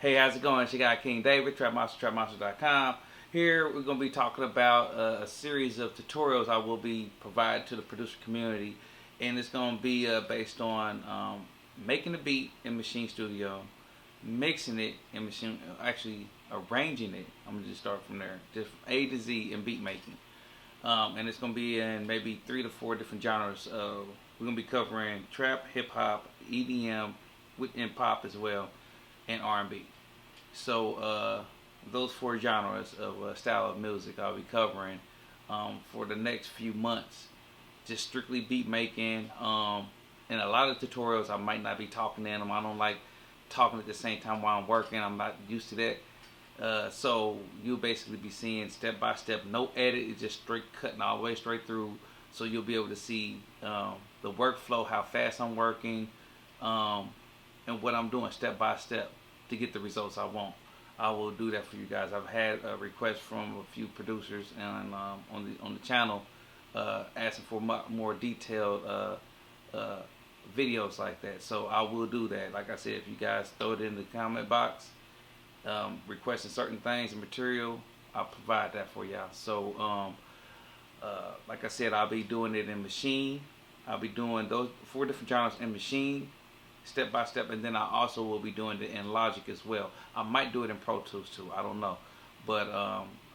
Hey, how's it going? It's your guy King David, trapmonster.com. Here we're going to be talking about a series of tutorials I will be providing to the producer community, and it's going to be based on making a beat in Maschine Studio, mixing it in Maschine, actually arranging it. I'm going to just start from there, just A to Z in beat making, and it's going to be in maybe 3 to 4 different genres. We're going to be covering trap, hip hop, EDM, and pop as well, and R&B. So those 4 genres of style of music I'll be covering for the next few months. Just strictly beat making, and a lot of tutorials I might not be talking in them. I don't like talking at the same time while I'm working. I'm not used to that. So you'll basically be seeing step by step, no edit. It's just straight cutting all the way straight through. So you'll be able to see the workflow, how fast I'm working, and what I'm doing step by step to get the results I want. I will do that for you guys. I've had a request from a few producers and on the channel asking for more detailed videos like that. So I will do that. Like I said, if you guys throw it in the comment box, requesting certain things and material, I'll provide that for y'all. So like I said, I'll be doing it in Maschine. I'll be doing those 4 different genres in Maschine, step by step, and then I also will be doing it in Logic as well. I might do it in Pro Tools too, I don't know, but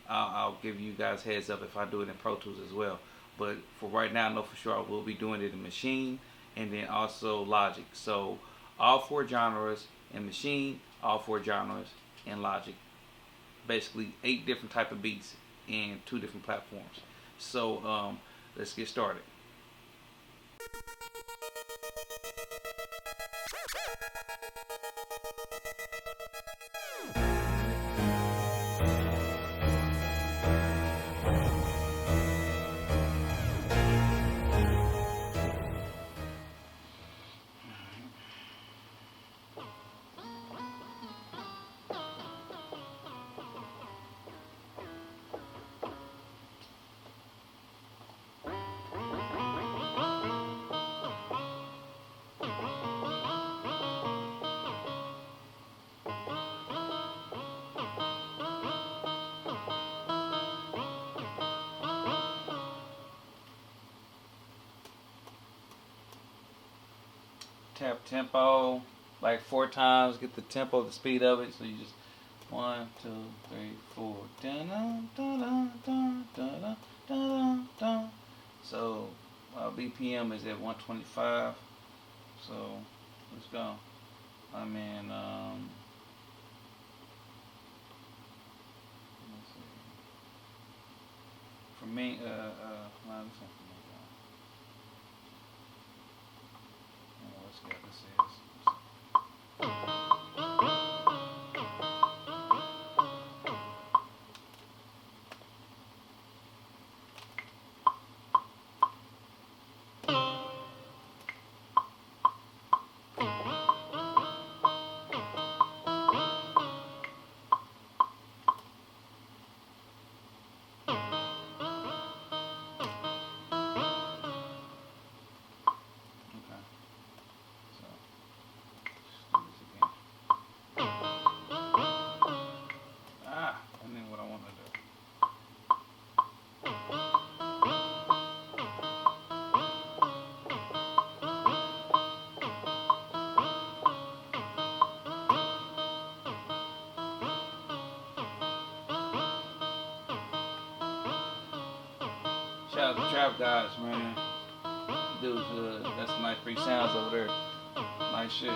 I'll give you guys heads up if I do it in Pro Tools as well. But for right now, I know for sure I will be doing it in Maschine and then also Logic. So all 4 genres in Maschine, all 4 genres in Logic. Basically 8 different type of beats in 2 different platforms. So let's get started. Tap tempo like 4 times, get the tempo, the speed of it. So you just 1, 2, 3, 4. Dun, dun, dun, dun, dun, dun, dun. So BPM is at 125. So let's go. I'm in let's see. For me, let's get this is. Shout out to Trap Guys, man. Dude, that's some nice free sounds over there. Nice shit.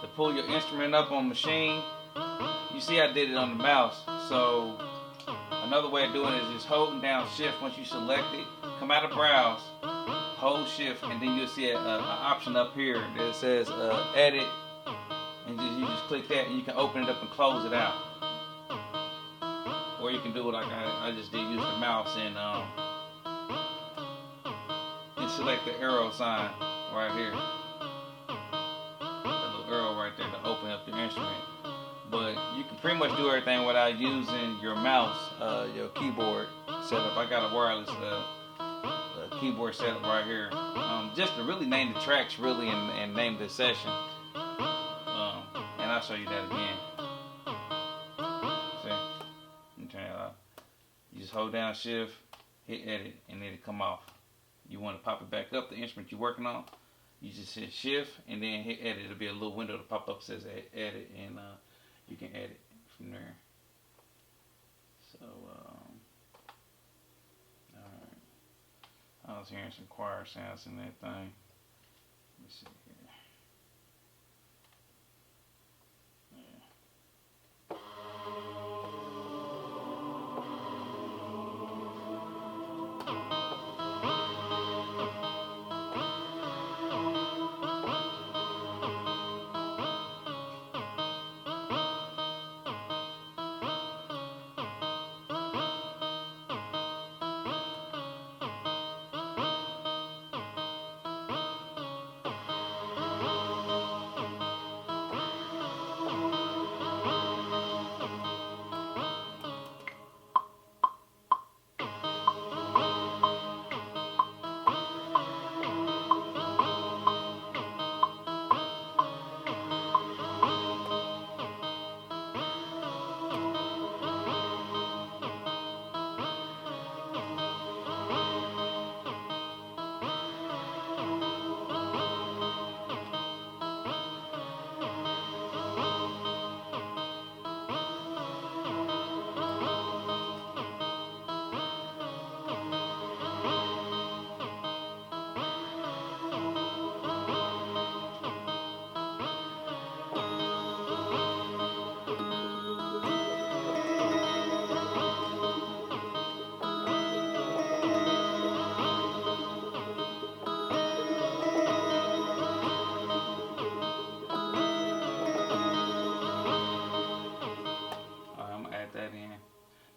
To pull your instrument up on Maschine, you see I did it on the mouse. So another way of doing it is just holding down shift once you select it. Come out of browse, hold shift, and then you'll see an option up here that says edit, and you just click that and you can open it up and close it out. or you can do it like I just did, use the mouse and select the arrow sign right here, the little arrow right there to open up the instrument. But you can pretty much do everything without using your mouse, your keyboard setup. I got a wireless keyboard setup right here, just to really name the tracks really and name the session. And I'll show you that again. See, let me turn it off. You just hold down Shift, hit Edit, and then it come off. You want to pop it back up, the instrument you're working on, you just hit Shift and then hit Edit. It'll be a little window to pop up that says Edit, and you can edit from there. So, alright. I was hearing some choir sounds in that thing. Let's see here.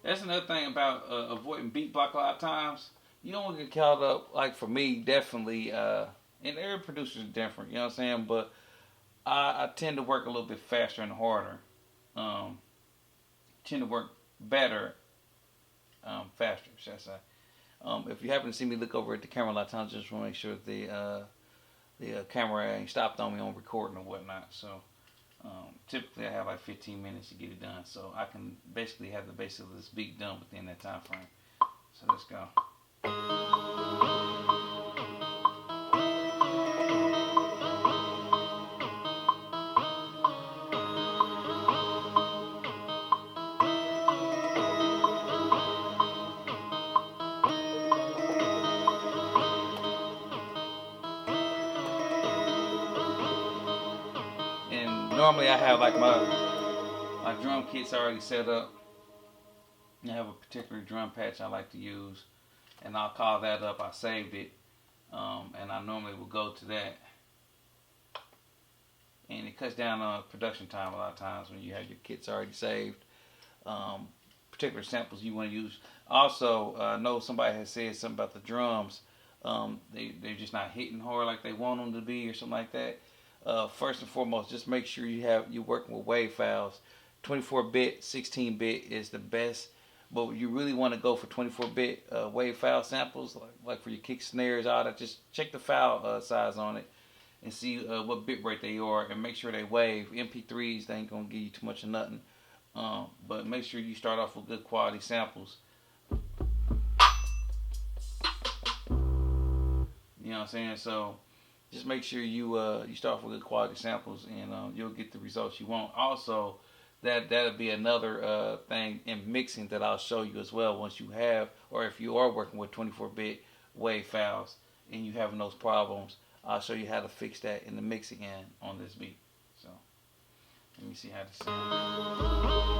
That's another thing about avoiding beat block a lot of times. You don't want to get caught up, like for me, definitely, and every producer is different, you know what I'm saying? But I tend to work a little bit faster and harder. Tend to work better, faster, should I say. If you happen to see me look over at the camera a lot of times, just want to make sure that the camera ain't stopped on me on recording or whatnot. So typically I have like 15 minutes to get it done, so I can basically have the base of this beat done within that time frame. So let's go. Normally I have like my drum kits already set up. I have a particular drum patch I like to use, and I'll call that up. I saved it, and I normally will go to that, and it cuts down on production time a lot of times when you have your kits already saved. Particular samples you want to use. Also, I know somebody has said something about the drums. They're just not hitting hard like they want them to be, or something like that. First and foremost, just make sure you're working with wave files. 24-bit, 16-bit is the best, but you really want to go for 24-bit wave file samples, like for your kick, snares, all that. Just check the file size on it and see what bit rate they are, and make sure they wave. MP3s, they ain't gonna give you too much of nothing, but make sure you start off with good quality samples. You know what I'm saying? So just make sure you start off with good quality samples, and you'll get the results you want. Also, that'll be another thing in mixing that I'll show you as well. Once you have, or if you are working with 24-bit wave files and you having those problems, I'll show you how to fix that in the mixing end on this beat. So let me see how to sound.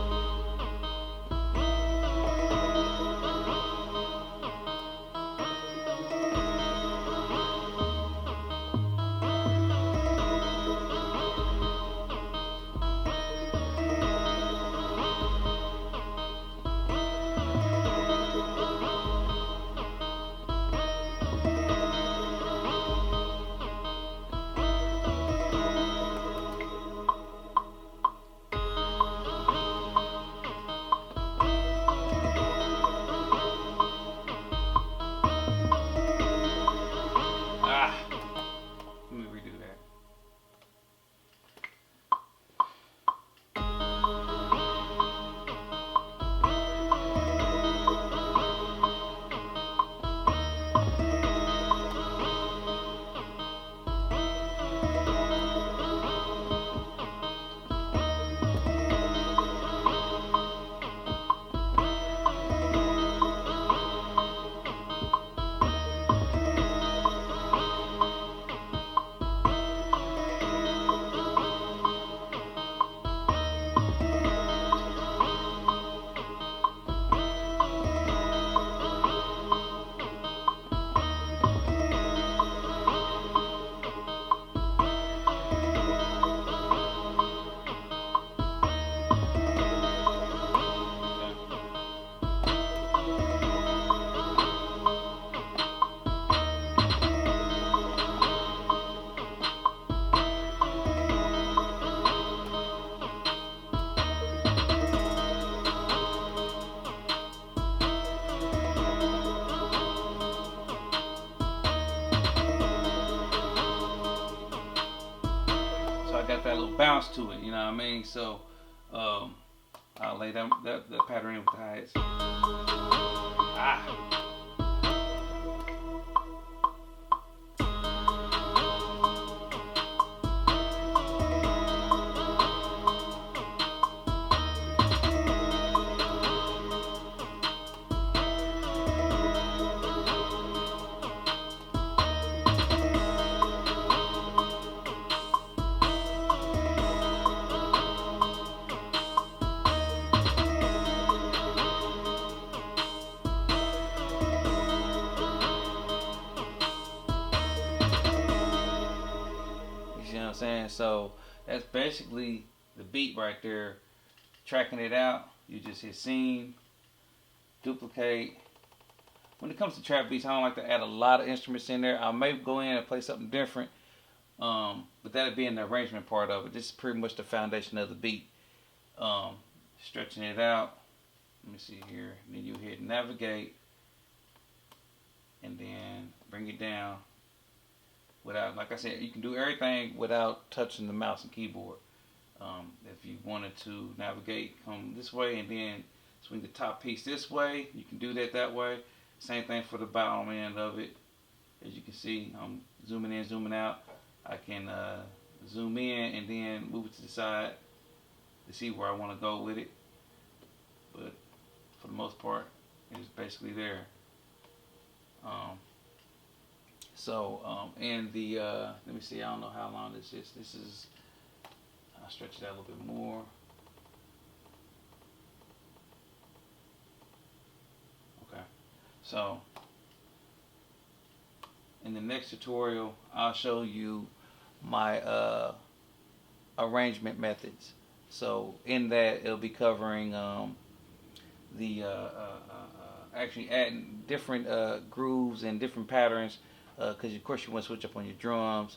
bounce to it. You know what I mean? So I'll lay that pattern in with the hi-hats. Ah. You see what I'm saying? So that's basically the beat right there. Tracking it out, you just hit scene, duplicate. When it comes to trap beats, I don't like to add a lot of instruments in there. I may go in and play something different, but that'd be in the arrangement part of it. This is pretty much the foundation of the beat. Stretching it out. Let me see here. Then you hit navigate, and then bring it down. Without, like I said, you can do everything without touching the mouse and keyboard. If you wanted to navigate, come this way and then swing the top piece this way, you can do that way. Same thing for the bottom end of it. As you can see, I'm zooming in, zooming out. I can zoom in and then move it to the side to see where I want to go with it. But for the most part, it's basically there. And the let me see. I don't know how long this is. This is. I'll stretch it out a little bit more. Okay. So in the next tutorial, I'll show you my arrangement methods. So in that, it'll be covering the actually adding different grooves and different patterns, because of course you want to switch up on your drums,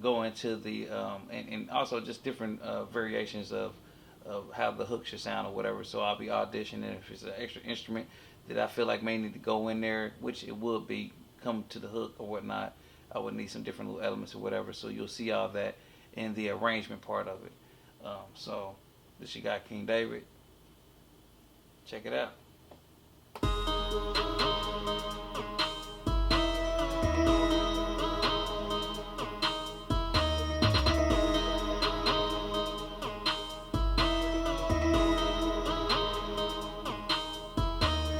go into the and also just different variations of how the hook should sound or whatever. So I'll be auditioning if it's an extra instrument that I feel like may need to go in there, which it would be, come to the hook or whatnot. I would need some different little elements or whatever. So you'll see all that in the arrangement part of it. So this you got King David. Check it out.